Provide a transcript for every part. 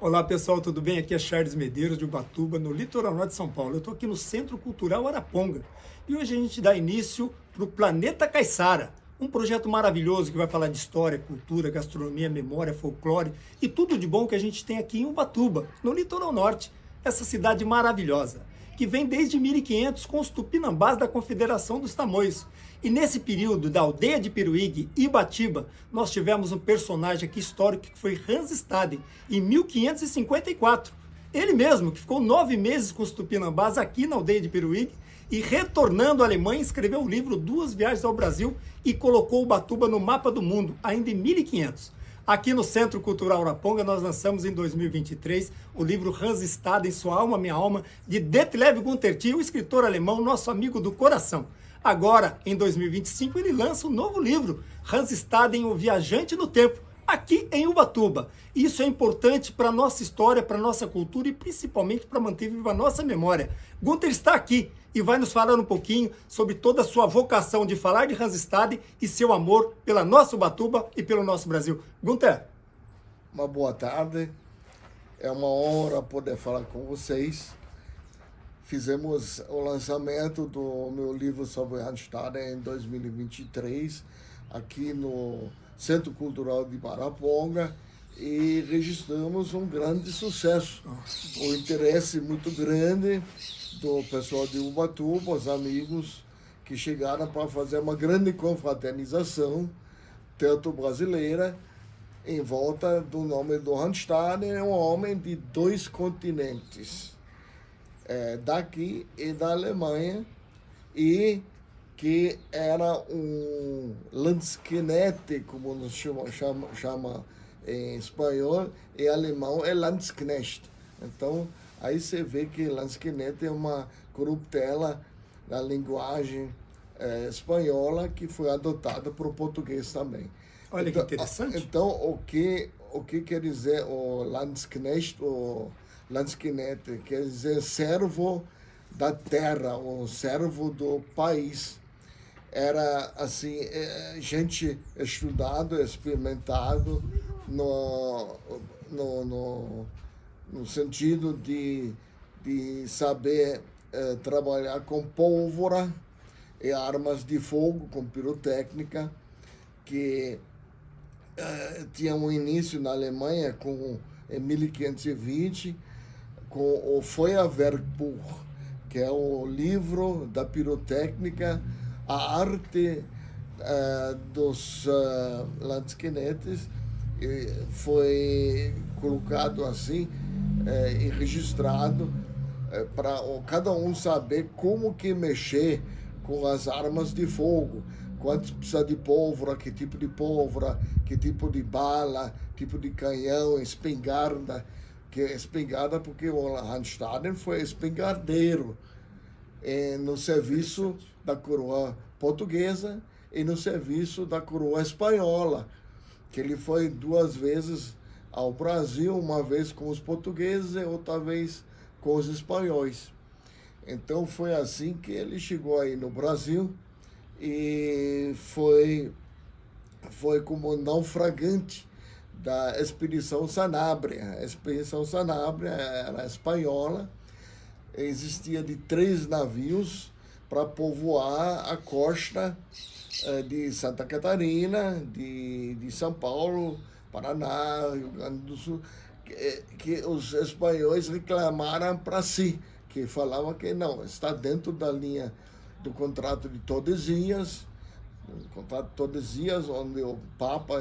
Olá pessoal, tudo bem? Aqui é Charles Medeiros de Ubatuba, no litoral norte de São Paulo. Eu estou aqui no Centro Cultural Araponga e hoje a gente dá início para o Planeta Caiçara, um projeto maravilhoso que vai falar de história, cultura, gastronomia, memória, folclore e tudo de bom que a gente tem aqui em Ubatuba, no litoral norte, essa cidade maravilhosa, que vem desde 1500 com os tupinambás da Confederação dos Tamoios. E nesse período da aldeia de Peruígue e Ibatiba, nós tivemos um personagem aqui histórico que foi Hans Staden, em 1554. Ele mesmo, que ficou 9 meses com os tupinambás aqui na aldeia de Peruígue e retornando à Alemanha, escreveu o livro Duas Viagens ao Brasil e colocou Ubatuba no mapa do mundo, ainda em 1500. Aqui no Centro Cultural Araponga, nós lançamos em 2023 o livro Hans Staden, Sua Alma, Minha Alma, de Detlev Gunter Thiel, o escritor alemão, nosso amigo do coração. Agora, em 2025, ele lança um novo livro, Hans Staden, O Viajante no Tempo, aqui em Ubatuba. Isso é importante para a nossa história, para a nossa cultura e principalmente para manter viva a nossa memória. Gunter está aqui e vai nos falar um pouquinho sobre toda a sua vocação de falar de Hans Staden e seu amor pela nossa Ubatuba e pelo nosso Brasil. Gunter. Uma boa tarde, é uma honra poder falar com vocês. Fizemos o lançamento do meu livro sobre Hans Staden em 2023, aqui no Centro Cultural de Araponga, e registramos um grande sucesso. O interesse muito grande do pessoal de Ubatuba, os amigos que chegaram para fazer uma grande confraternização teuto-brasileira em volta do nome do Hans Staden, um homem de 2 continentes, daqui e da Alemanha, e que era um Landsknecht, como nos chama em espanhol, em alemão é Landsknecht. Então, aí você vê que Landsknecht é uma corruptela da linguagem espanhola que foi adotada para o português também. Olha então, que interessante. Então, o que quer dizer o Landsknecht? O Landsknecht quer dizer servo da terra, o servo do país. Era assim, gente estudado, experimentado no sentido de saber trabalhar com pólvora e armas de fogo, com pirotécnica, que tinha um início na Alemanha em 1520 com o Feuerwerkbuch, que é o livro da pirotécnica, a arte dos Landsknechts, foi colocado assim e registrado para cada um saber como que mexer com as armas de fogo, quanto precisa de pólvora, que tipo de pólvora, que tipo de bala, tipo de canhão, espingarda, que é espingarda porque o Hans Staden foi espingardeiro no serviço da coroa portuguesa e no serviço da coroa espanhola, que ele foi 2 vezes ao Brasil, uma vez com os portugueses e outra vez com os espanhóis. Então foi assim que ele chegou aí no Brasil e foi como naufragante da Expedição Sanabria. A Expedição Sanabria era espanhola, existia de 3 navios para povoar a costa de Santa Catarina, de São Paulo, Paraná, Rio Grande do Sul, que os espanhóis reclamaram para si, que falavam que não, está dentro da linha do contrato de Tordesilhas, onde o Papa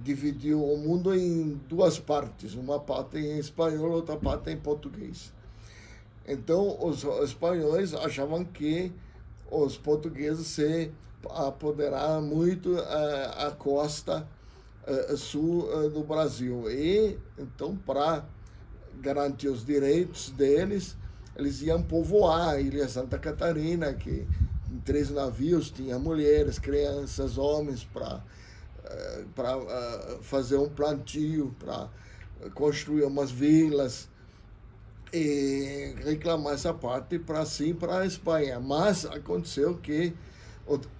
dividiu o mundo em 2 partes, uma parte em espanhol, outra parte em português. Então, os espanhóis achavam que os portugueses se apoderaram muito a costa sul do Brasil. E, então, para garantir os direitos deles, eles iam povoar a Ilha Santa Catarina, que em 3 navios tinha mulheres, crianças, homens, para fazer um plantio, para construir umas vilas e reclamar essa parte para a Espanha. Mas aconteceu que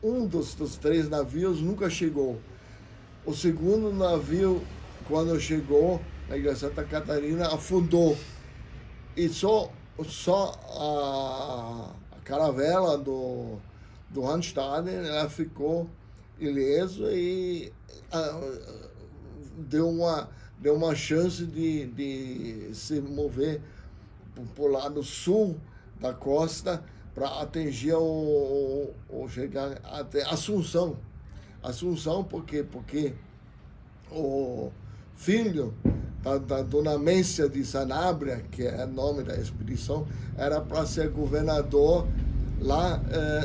um dos 3 navios nunca chegou. O segundo navio, quando chegou, na Ilha Santa Catarina, afundou. E só a caravela do Randstaden, ela ficou ileso e deu uma chance de se mover para o lado sul da costa para atingir ou chegar até Assunção. Assunção por quê? Porque o filho da dona Mência de Sanabria, que é o nome da expedição, era para ser governador lá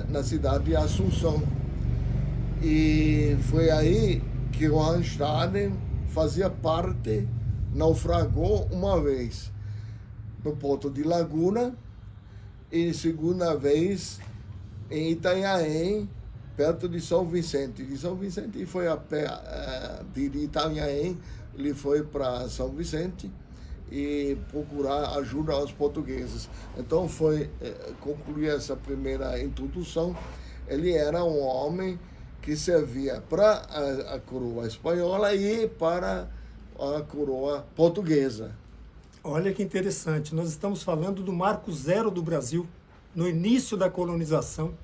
na cidade de Assunção. E foi aí que o Randstaden fazia parte, naufragou uma vez no Porto de Laguna e segunda vez em Itanhaém, perto de São Vicente. De São Vicente foi a pé, de Itanhaém, ele foi para São Vicente e procurar ajuda aos portugueses. Então foi concluir essa primeira introdução. Ele era um homem que servia para a coroa espanhola e para a coroa portuguesa. Olha que interessante, nós estamos falando do marco zero do Brasil, no início da colonização,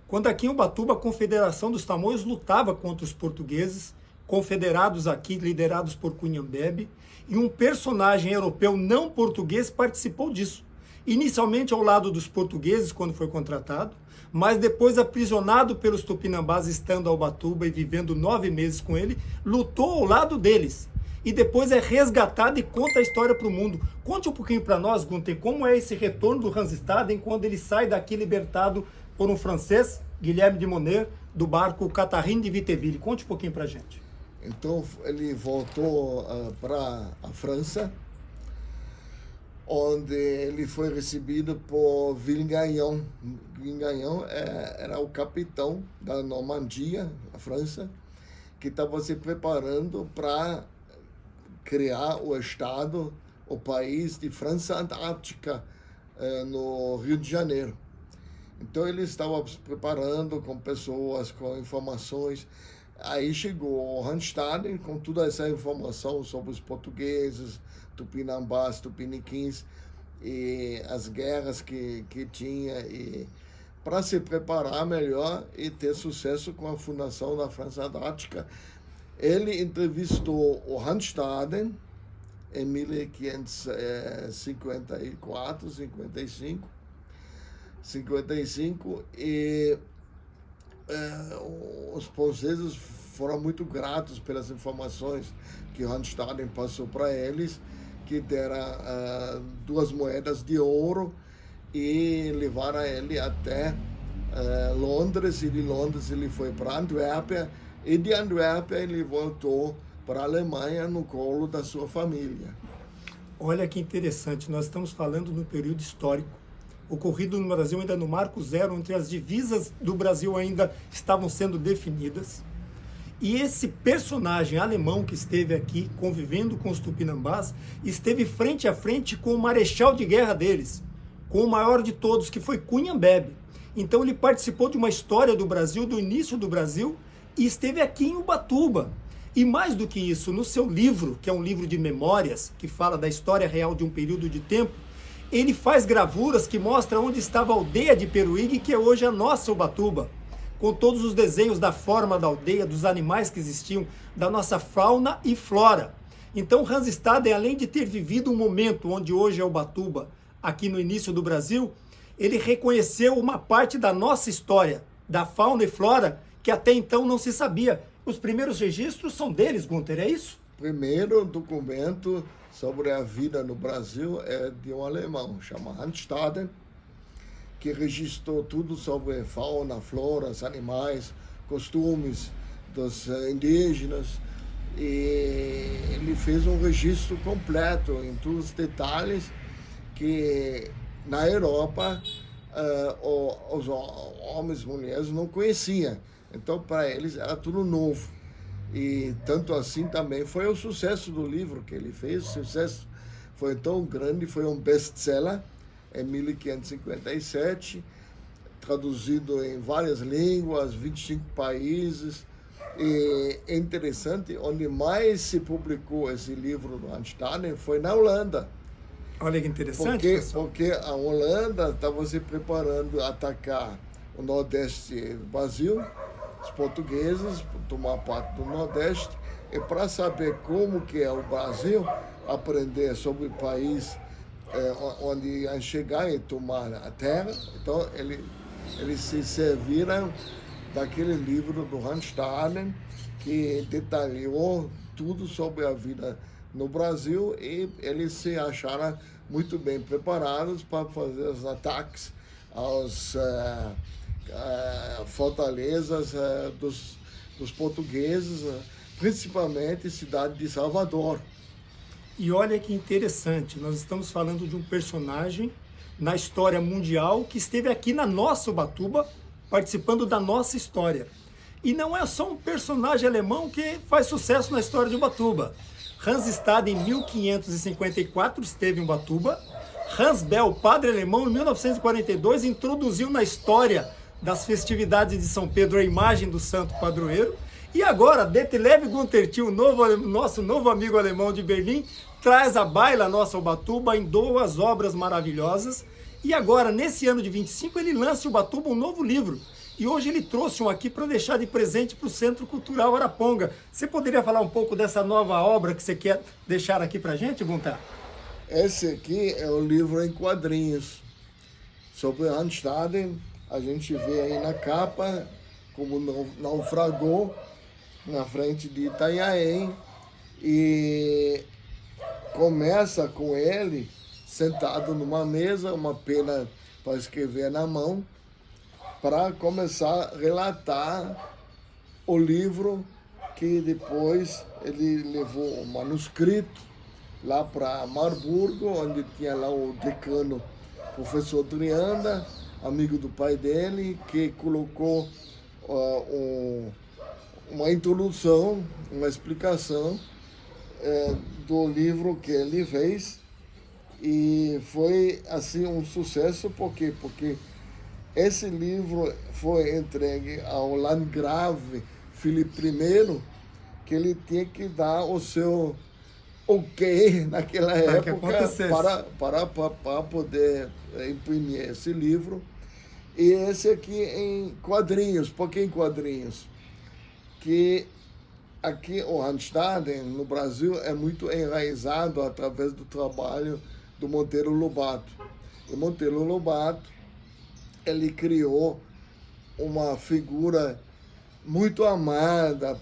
quando aqui em Ubatuba a Confederação dos Tamoios lutava contra os portugueses, confederados aqui, liderados por Cunhambebe, e um personagem europeu não português participou disso. Inicialmente ao lado dos portugueses, quando foi contratado, mas depois aprisionado pelos tupinambás, estando a Ubatuba e vivendo 9 meses com ele, lutou ao lado deles. E depois é resgatado e conta a história para o mundo. Conte um pouquinho para nós, Gunther, como é esse retorno do Randstaden quando ele sai daqui libertado por um francês, Guilherme de Monet, do barco Catherine de Vitteville. Conte um pouquinho para a gente. Então ele voltou para a França, onde ele foi recebido por Villegaignon. Villegaignon era o capitão da Normandia, a França, que estava se preparando para criar o Estado, o país de França Antártica, no Rio de Janeiro. Então ele estava se preparando com pessoas, com informações. Aí chegou o Randstaden com toda essa informação sobre os portugueses, tupinambás, tupiniquins e as guerras que tinha, e para se preparar melhor e ter sucesso com a fundação da França Antártica. Ele entrevistou o Randstaden em 1554, 55 e os franceses foram muito gratos pelas informações que o Randstaden passou para eles, que deram 2 moedas de ouro e levaram ele até Londres, e de Londres ele foi para Antuérpia, e de Antuérpia ele voltou para a Alemanha no colo da sua família. Olha que interessante, nós estamos falando no período histórico, ocorrido no Brasil ainda no marco zero, onde as divisas do Brasil ainda estavam sendo definidas. E esse personagem alemão que esteve aqui convivendo com os tupinambás, esteve frente a frente com o marechal de guerra deles, com o maior de todos, que foi Cunhambebe. Então ele participou de uma história do Brasil, do início do Brasil, e esteve aqui em Ubatuba. E mais do que isso, no seu livro, que é um livro de memórias, que fala da história real de um período de tempo, ele faz gravuras que mostram onde estava a aldeia de Peruígue, que é hoje a nossa Ubatuba, com todos os desenhos da forma da aldeia, dos animais que existiam, da nossa fauna e flora. Então Randstaden, além de ter vivido um momento onde hoje é Ubatuba, aqui no início do Brasil, ele reconheceu uma parte da nossa história, da fauna e flora, que até então não se sabia. Os primeiros registros são deles, Gunther, é isso? O primeiro documento sobre a vida no Brasil é de um alemão, chama Randstaden, que registrou tudo sobre fauna, flora, animais, costumes dos indígenas, e ele fez um registro completo em todos os detalhes que na Europa os homens e mulheres não conheciam. Então, para eles era tudo novo. E tanto assim também foi o sucesso do livro que ele fez. O sucesso foi tão grande, foi um best-seller em 1557, traduzido em várias línguas, 25 países, E é interessante, onde mais se publicou esse livro do Hans Staden foi na Holanda. Olha que interessante, porque a Holanda estava se preparando a atacar o Nordeste do Brasil, os portugueses, tomar parte do Nordeste, e para saber como que é o Brasil, aprender sobre o país onde iam chegar e tomar a terra, então eles se serviram daquele livro do Hans Staden, que detalhou tudo sobre a vida no Brasil, e eles se acharam muito bem preparados para fazer os ataques às fortalezas dos portugueses, principalmente cidade de Salvador. E olha que interessante, nós estamos falando de um personagem na história mundial que esteve aqui na nossa Ubatuba, participando da nossa história. E não é só um personagem alemão que faz sucesso na história de Ubatuba. Hans Staden, em 1554, esteve em Ubatuba. Hans Bell, padre alemão, em 1942, introduziu na história das festividades de São Pedro a imagem do santo padroeiro. E agora, Detlev Guntertil, nosso novo amigo alemão de Berlim, traz à baila a nossa Ubatuba em 2 obras maravilhosas. E agora, nesse ano de 25, ele lança em Ubatuba um novo livro. E hoje ele trouxe um aqui para deixar de presente para o Centro Cultural Araponga. Você poderia falar um pouco dessa nova obra que você quer deixar aqui para a gente, Gunter? Esse aqui é o livro em quadrinhos sobre Hans Staden. A gente vê aí na capa como naufragou na frente de Itanhaém, e começa com ele sentado numa mesa, uma pena para escrever na mão, para começar a relatar o livro, que depois ele levou o manuscrito lá para Marburgo, onde tinha lá o decano, professor Trianda, amigo do pai dele, que colocou uma introdução, uma explicação do livro que ele fez, e foi assim um sucesso. Por quê? Porque esse livro foi entregue ao Landgrave Filipe I, que ele tinha que dar o seu ok naquela época para poder imprimir esse livro. E esse aqui em quadrinhos. Por que em quadrinhos? Que aqui o Hans Staden, no Brasil, é muito enraizado através do trabalho do Monteiro Lobato. E Monteiro Lobato, ele criou uma figura muito amada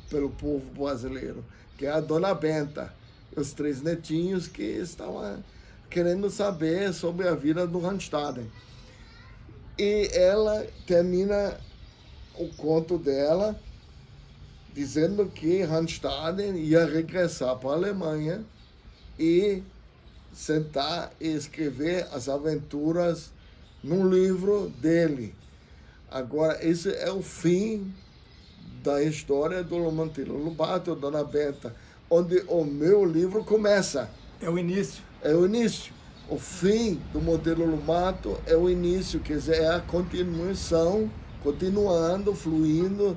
pelo povo brasileiro, que é a Dona Benta, os 3 netinhos que estavam querendo saber sobre a vida do Hans Staden. E ela termina o conto dela dizendo que Hans Staden ia regressar para a Alemanha e sentar e escrever as aventuras num livro dele. Agora, esse é o fim da história do Monteiro Lobato, Dona Benta, onde o meu livro começa. É o início. É o início. O fim do Monteiro Lobato é o início, quer dizer, é a continuação, continuando, fluindo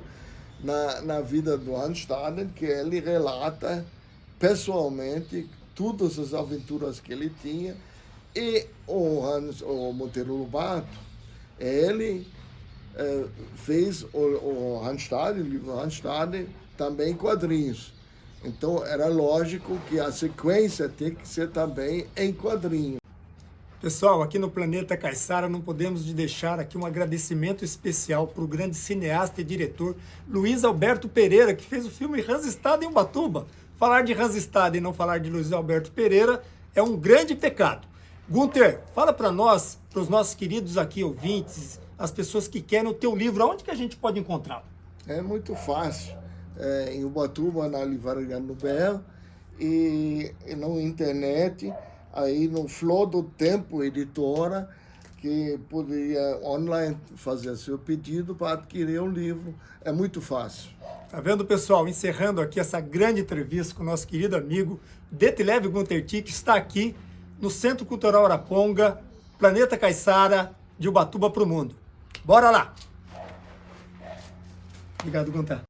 na vida do Hans Staden, que ele relata pessoalmente todas as aventuras que ele tinha. E o Monteiro Lobato, ele fez o Hans Staden, o livro Hans Staden, também em quadrinhos. Então era lógico que a sequência tem que ser também em quadrinhos. Pessoal, aqui no Planeta Caiçara não podemos deixar aqui um agradecimento especial para o grande cineasta e diretor Luiz Alberto Pereira, que fez o filme Hans Staden em Ubatuba. Falar de Hans Staden e não falar de Luiz Alberto Pereira é um grande pecado. Gunter, fala para nós, para os nossos queridos aqui ouvintes, as pessoas que querem o teu livro, aonde que a gente pode encontrá-lo? É muito fácil. Em Ubatuba, na Livraria Nobel, e na internet, aí no Flor do Tempo Editora, que poderia online fazer seu pedido para adquirir o livro. É muito fácil. Tá vendo, pessoal? Encerrando aqui essa grande entrevista com o nosso querido amigo Detlev Guntertil, que está aqui no Centro Cultural Araponga, Planeta Caiçara, de Ubatuba para o mundo. Bora lá! Obrigado, Gunter.